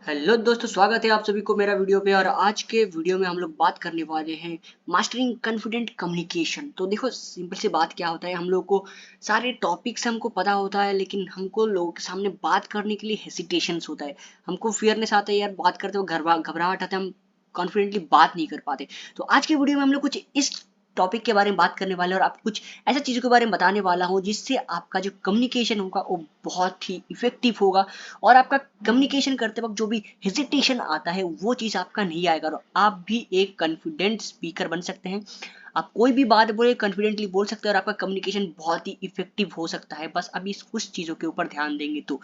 Hello दोस्तों, स्वागत है आप सभी को मेरा वीडियो पे। और आज के वीडियो में हम लोग बात करने वाले हैं मास्टरिंग कॉन्फिडेंट कम्युनिकेशन। तो देखो, सिंपल सी बात क्या होता है, हम लोग को सारे टॉपिक्स हमको पता होता है, लेकिन हमको लोगों के सामने बात करने के लिए हेसिटेशंस होता है। हमको फियरनेस आता है यार, बात करते वक्त घबराहट आता है, हम कॉन्फिडेंटली बात नहीं कर पाते। तो आज के वीडियो में हम लोग कुछ इस टॉपिक के बारे में बात करने वाले हैं और आपको कुछ ऐसा चीज़ों के बारे में बताने वाला हूँ जिससे आपका जो कम्युनिकेशन होगा वो बहुत ही इफेक्टिव होगा। और आपका कम्युनिकेशन करते वक्त जो भी हेजिटेशन आता है वो चीज़ आपका नहीं आएगा और आप भी एक कॉन्फिडेंट स्पीकर बन सकते हैं। आप कोई भी बात बोले कॉन्फिडेंटली बोल सकते हैं और आपका कम्युनिकेशन बहुत ही इफेक्टिव हो सकता है। बस अभी कुछ चीज़ों के ऊपर ध्यान देंगे तो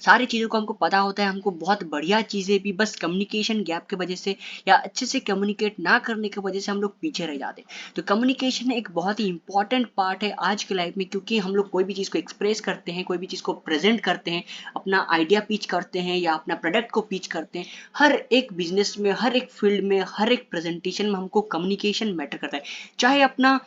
सारी चीज़ों को हमको पता होता है। हमको बहुत बढ़िया चीज़ें भी बस कम्युनिकेशन गैप की वजह से या अच्छे से कम्युनिकेट ना करने की वजह से हम लोग पीछे रह जाते हैं। तो कम्युनिकेशन एक बहुत ही इंपॉर्टेंट पार्ट है आज के लाइफ में, क्योंकि हम लोग कोई भी चीज़ को एक्सप्रेस करते हैं, कोई भी चीज़ को प्रेजेंट करते हैं, अपना आइडिया पिच करते हैं या अपना प्रोडक्ट को पिच करते हैं। हर एक बिजनेस में, हर एक फील्ड में, हर एक प्रेजेंटेशन में हमको कम्युनिकेशन मैटर करता है। चाहे अपना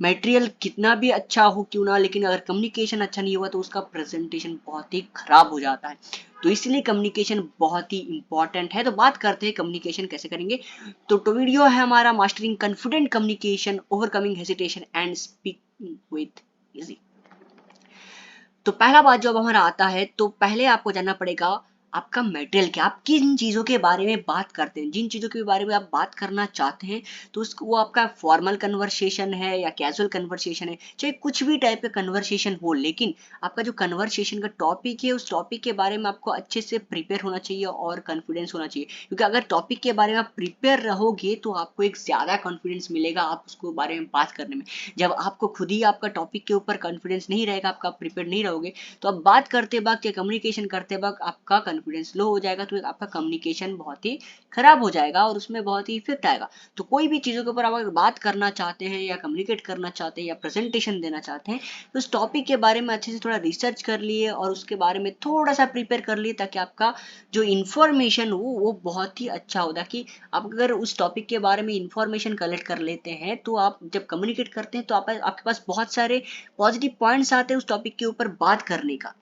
मटेरियल कितना भी अच्छा हो क्यों ना, लेकिन अगर कम्युनिकेशन अच्छा नहीं हुआ तो उसका प्रेजेंटेशन बहुत ही खराब हो जाता है। तो इसलिए कम्युनिकेशन बहुत ही इंपॉर्टेंट है। तो बात करते हैं कम्युनिकेशन कैसे करेंगे। तो वीडियो है हमारा mastering confident communication, overcoming hesitation and speaking with easy. तो पहला बात जब हमारा आता है तो पहले आपको जानना पड़ेगा आपका मटेरियल क्या, आप किन चीज़ों के बारे में बात करते हैं, जिन चीज़ों के बारे में आप बात करना चाहते हैं। तो उसको वो आपका फॉर्मल कन्वर्सेशन है या कैजुअल कन्वर्सेशन है, चाहे कुछ भी टाइप का कन्वर्सेशन हो, लेकिन आपका जो कन्वर्सेशन का टॉपिक है उस टॉपिक के बारे में आपको अच्छे से प्रिपेयर होना चाहिए और कॉन्फिडेंस होना चाहिए। क्योंकि अगर टॉपिक के बारे में आप प्रिपेयर रहोगे तो आपको एक ज़्यादा कॉन्फिडेंस मिलेगा आप उसको बारे में बात करने में। जब आपको खुद ही आपका टॉपिक के ऊपर कॉन्फिडेंस नहीं रहेगा, आपका प्रिपेयर नहीं रहोगे, तो अब बात करते वक्त या कम्युनिकेशन करते वक्त आपका कॉन्फिडेंस लो हो जाएगा, तो आपका कम्युनिकेशन बहुत ही खराब हो जाएगा और उसमें बहुत ही इफेक्ट आएगा। तो कोई भी चीज़ों के ऊपर आप अगर बात करना चाहते हैं या कम्युनिकेट करना चाहते हैं या प्रेजेंटेशन देना चाहते हैं तो उस टॉपिक के बारे में अच्छे से थोड़ा रिसर्च कर लिए और उसके बारे में थोड़ा सा प्रिपेयर कर लिए, ताकि आपका जो इन्फॉर्मेशन हो वो बहुत ही अच्छा हो। ताकि आप अगर उस टॉपिक के बारे में इंफॉर्मेशन कलेक्ट कर लेते हैं तो आप जब कम्युनिकेट करते हैं तो आपके पास बहुत सारे पॉजिटिव पॉइंट्स आते हैं उस टॉपिक के ऊपर बात करने का।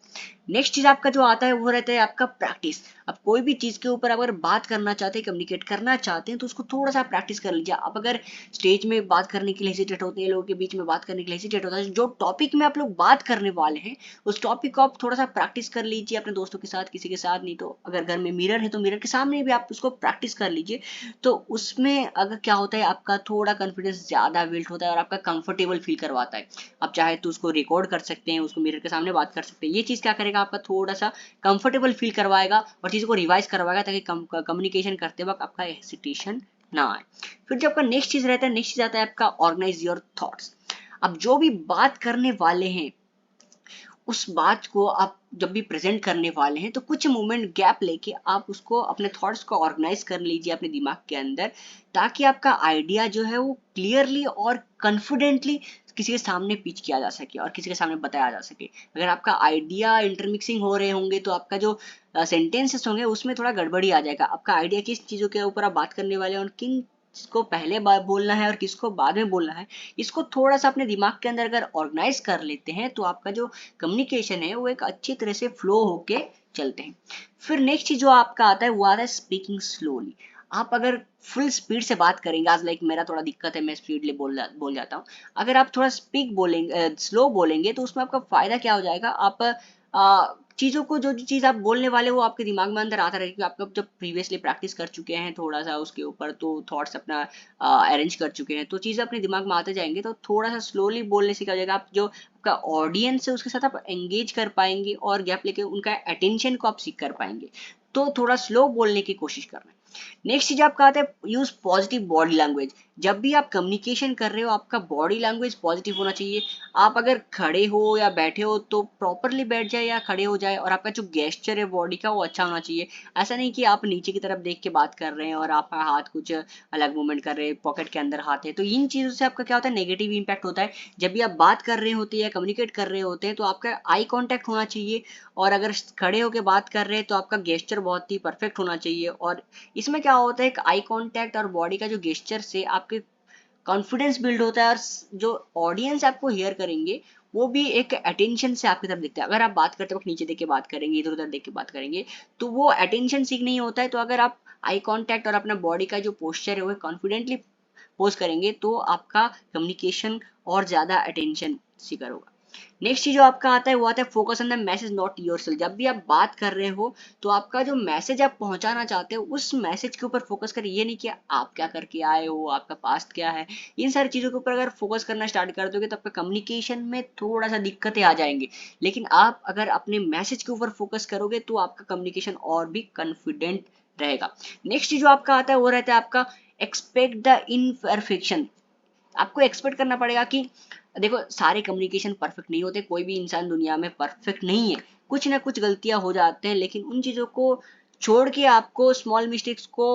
नेक्स्ट चीज आपका जो आता है वो रहता है आपका प्रैक्टिस। अब कोई भी चीज के ऊपर अगर बात करना चाहते हैं, कम्युनिकेट करना चाहते हैं, तो उसको थोड़ा सा प्रैक्टिस कर लीजिए। आप अगर स्टेज में बात करने के लिए हेजिटेट होते हैं, लोगों के बीच में बात करने के लिए हेजिटेट होता है, जो टॉपिक में आप लोग बात करने वाले हैं उस टॉपिक को आप थोड़ा सा प्रैक्टिस कर लीजिए अपने दोस्तों के साथ, किसी के साथ, नहीं तो अगर घर में मिरर है तो मिरर के सामने भी आप उसको प्रैक्टिस कर लीजिए। तो उसमें अगर क्या होता है, आपका थोड़ा कॉन्फिडेंस ज्यादा बिल्ड होता है और आपका कंफर्टेबल फील करवाता है। आप चाहे तो उसको रिकॉर्ड कर सकते हैं, उसको मिरर के सामने बात कर सकते हैं। ये चीज़ क्या करेगा, आपका थोड़ा सा कंफर्टेबल फील करवाएगा और चीज़ों को रिवाइज करवाएगा, ताकि कम्युनिकेशन करते वक्त आपका हेसिटेशन ना आए। फिर जो आपका नेक्स्ट चीज़ रहता है, नेक्स्ट चीज़ आता है आपका ऑर्गेनाइज योर थॉट्स। अब जो भी बात करने वाले हैं उस बात को आप जब भी प्रेजेंट करने वाले हैं तो कुछ मोमेंट गैप लेके आप उसको, अपने थॉट्स को ऑर्गेनाइज कर लीजिए अपने दिमाग के अंदर, ताकि आपका आइडिया जो है वो क्लियरली और कॉन्फिडेंटली किसी के सामने पिच किया जा सके और किसी के सामने बताया जा सके। अगर आपका आइडिया इंटरमिक्सिंग हो रहे होंगे तो आपका जो सेंटेंसेस होंगे उसमें थोड़ा गड़बड़ी आ जाएगा। आपका आइडिया किस चीज़ों के ऊपर आप बात करने वाले हैं और किन किसको पहले बार बोलना है और किसको बाद में बोलना है, इसको थोड़ा सा अपने दिमाग के अंदर अगर ऑर्गेनाइज कर लेते हैं तो आपका जो कम्युनिकेशन है वो एक अच्छी तरह से फ्लो होके चलते हैं। फिर नेक्स्ट चीज जो आपका आता है वो आता है स्पीकिंग स्लोली। आप अगर फुल स्पीड से बात करेंगे, आज लाइक मेरा थोड़ा दिक्कत है, मैं स्पीडली बोल जाता हूँ। अगर आप थोड़ा स्पीक बोलेंगे, स्लो बोलेंगे, तो उसमें आपका फायदा क्या हो जाएगा, आप चीज़ों को, जो चीज़ आप बोलने वाले वो आपके दिमाग में अंदर आता रहेगा, क्योंकि आप जब प्रीवियसली प्रैक्टिस कर चुके हैं थोड़ा सा उसके ऊपर, तो थॉट्स अपना अरेंज कर चुके हैं, तो चीज़ें अपने दिमाग में आते जाएंगे। तो थोड़ा सा स्लोली बोलने से क्या हो जाएगा, आप जो आपका ऑडियंस है उसके साथ आप एंगेज कर पाएंगे और गैप लेके उनका अटेंशन को आप सीख कर पाएंगे। तो थोड़ा स्लो बोलने की कोशिश करना है। नेक्स्ट चीज आपका आता है यूज पॉजिटिव बॉडी लैंग्वेज। जब भी आप कम्युनिकेशन कर रहे हो आपका बॉडी लैंग्वेज पॉजिटिव होना चाहिए। आप अगर खड़े हो या बैठे हो तो प्रॉपरली बैठ जाए या खड़े हो जाए, और आपका जो गेस्चर है बॉडी का वो अच्छा होना चाहिए। ऐसा नहीं कि आप नीचे की तरफ देख के बात कर रहे हैं और आपका हाथ कुछ अलग मूवमेंट कर रहे हैं, पॉकेट के अंदर हाथ है, तो इन चीजों से आपका क्या होता है, नेगेटिव इंपैक्ट होता है। जब भी आप बात कर रहे होते हैं या कम्युनिकेट कर रहे होते हैं तो आपका आई कांटेक्ट होना चाहिए। और अगर खड़े होकर बात कर रहे हैं तो आपका गेस्चर बहुत ही परफेक्ट होना चाहिए। और इसमें क्या होता है, आई कांटेक्ट और बॉडी का जो गेस्चर से आपके कॉन्फिडेंस बिल्ड होता है और जो ऑडियंस आपको हेयर करेंगे वो भी एक अटेंशन से आपकी तरफ देखता है। अगर आप बात करते वक्त नीचे देख के बात करेंगे, इधर उधर देख के बात करेंगे, तो वो अटेंशन सीख नहीं होता है। तो अगर आप आई कांटेक्ट और अपना बॉडी का जो पोस्चर है वो कॉन्फिडेंटली पोज करेंगे तो आपका कम्युनिकेशन और ज्यादा अटेंशन सीकर होगा। नेक्स्ट चीज जो आपका आता है वो आता है focus on the message not yourself. जब भी आप बात कर रहे हो तो आपका जो मैसेज आप पहुंचाना चाहते हो उस मैसेज के ऊपर फोकस करिए। ये नहीं कि आप क्या करके आए हो, आपका पास्ट क्या है, इन सारी चीजों के ऊपर अगर फोकस करना स्टार्ट कर दोगे तो आपका कम्युनिकेशन में थोड़ा सा दिक्कतें आ जाएंगी। लेकिन आप अगर अपने मैसेज के ऊपर फोकस करोगे तो आपका कम्युनिकेशन और भी कॉन्फिडेंट रहेगा। नेक्स्ट चीज जो आपका आता है वो रहता है आपका एक्सपेक्ट द इनपरफेक्शन। आपको एक्सपेक्ट करना पड़ेगा कि देखो सारे कम्युनिकेशन परफेक्ट नहीं होते, कोई भी इंसान दुनिया में परफेक्ट नहीं है, कुछ ना कुछ गलतियां हो जाते हैं। लेकिन उन चीजों को छोड़ के आपको स्मॉल मिस्टेक्स को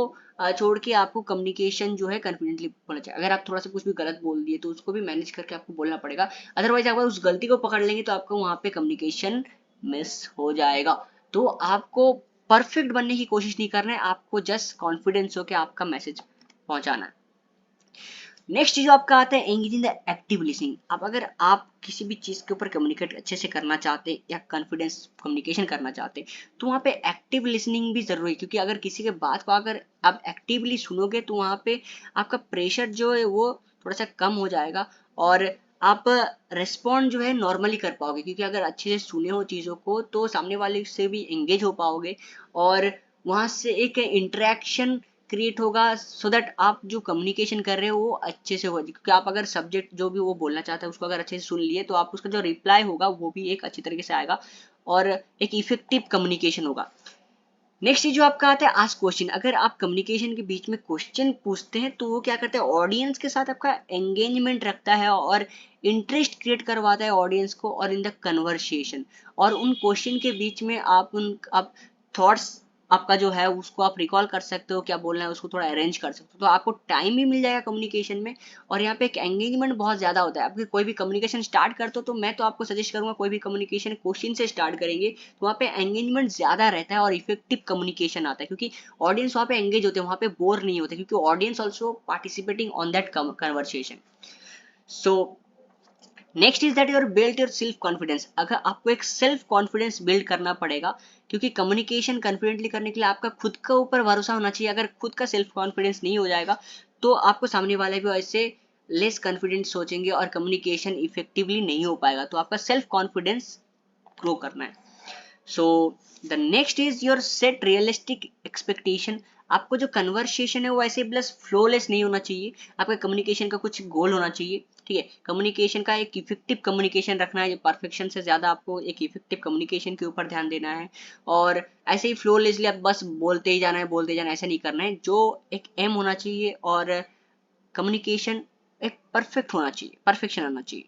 छोड़ के आपको कम्युनिकेशन जो है कॉन्फिडेंटली बोलना चाहिए। अगर आप थोड़ा सा कुछ भी गलत बोल दिए तो उसको भी मैनेज करके आपको बोलना पड़ेगा। अदरवाइज अगर उस गलती को पकड़ लेंगे तो आपको वहां पे कम्युनिकेशन मिस हो जाएगा। तो आपको परफेक्ट बनने की कोशिश नहीं करना है, आपको जस्ट कॉन्फिडेंस हो के आपका मैसेज पहुंचाना है। नेक्स्ट जो आपका आता है एंगेजिंग द एक्टिव लिसनिंग। अब अगर आप किसी भी चीज के ऊपर कम्युनिकेट अच्छे से करना चाहते हैं या कॉन्फिडेंस कम्युनिकेशन करना चाहते हैं तो वहाँ पे एक्टिव लिसनिंग भी जरूरी है। क्योंकि अगर किसी के बात को अगर आप एक्टिवली सुनोगे तो वहाँ पे आपका प्रेशर जो है वो थोड़ा सा कम हो जाएगा और आप रिस्पॉन्ड जो है नॉर्मली कर पाओगे। क्योंकि अगर अच्छे से सुने हो चीज़ों को तो सामने वाले से भी एंगेज हो पाओगे और वहाँ से एक इंटरेक्शन क्रिएट होगा सो दैट आप जो कम्युनिकेशन कर रहे हो वो अच्छे से हो। क्योंकि आप अगर सब्जेक्ट जो भी वो बोलना चाहता है उसको अगर अच्छे से सुन लिए तो आप उसका जो रिप्लाई होगा वो भी एक अच्छी तरीके से आएगा और एक इफेक्टिव कम्युनिकेशन होगा। नेक्स्ट चीज जो आपका आता है आस्क क्वेश्चन। अगर आप कम्युनिकेशन के बीच में क्वेश्चन पूछते हैं तो वो क्या करता है ऑडियंस के साथ आपका एंगेजमेंट रखता है और इंटरेस्ट क्रिएट करवाता है ऑडियंस को और इन द कन्वर्सेशन। और उन क्वेश्चन के बीच में आप थॉट्स आपका जो है उसको आप रिकॉल कर सकते हो, क्या बोलना है उसको थोड़ा अरेंज कर सकते हो, तो आपको टाइम भी मिल जाएगा कम्युनिकेशन में। और यहाँ पे एक एंगेजमेंट बहुत ज्यादा होता है। आप कोई भी कम्युनिकेशन स्टार्ट करते हो तो मैं तो आपको सजेस्ट करूंगा कोई भी कम्युनिकेशन क्वेश्चन से स्टार्ट करेंगे तो वहाँ पे एंगेजमेंट ज्यादा रहता है और इफेक्टिव कम्युनिकेशन आता है। क्योंकि ऑडियंस वहाँ पे एंगेज होते हैं, वहाँ पे बोर नहीं होते क्योंकि audience also participating on that conversation. So next is that your build your self confidence. अगर आपको एक सेल्फ कॉन्फिडेंस बिल्ड करना पड़ेगा क्योंकि कम्युनिकेशन कॉन्फिडेंटली करने के लिए आपका खुद का ऊपर भरोसा होना चाहिए। अगर खुद का सेल्फ कॉन्फिडेंस नहीं हो जाएगा तो आपको सामने वाले भी ऐसे लेस कॉन्फिडेंट सोचेंगे और कम्युनिकेशन इफेक्टिवली नहीं हो पाएगा। तो आपका सेल्फ कॉन्फिडेंस ग्रो करना है। So the next is your set realistic expectation. आपको जो कन्वर्सेशन है वो ऐसे प्लस फ्लोलेस नहीं होना चाहिए। आपका कम्युनिकेशन का कुछ गोल होना चाहिए। ठीक है, कम्युनिकेशन का एक इफेक्टिव कम्युनिकेशन रखना है। परफेक्शन से ज्यादा आपको एक इफेक्टिव कम्युनिकेशन के ऊपर ध्यान देना है और ऐसे ही फ्लोलेसली आप बस बोलते ही जाना है, बोलते ही जाना है, ऐसा नहीं करना है। जो एक एम होना चाहिए और कम्युनिकेशन एक परफेक्ट होना चाहिए, परफेक्शन आना चाहिए।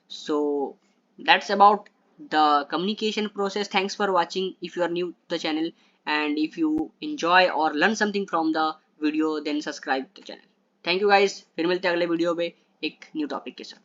So that's about the communication process. Thanks for watching. If you are new to the channel and if you enjoy or learn something from the video then subscribe to the channel. Thank you guys. फिर मिलते हैं अगले video पे एक new topic के साथ।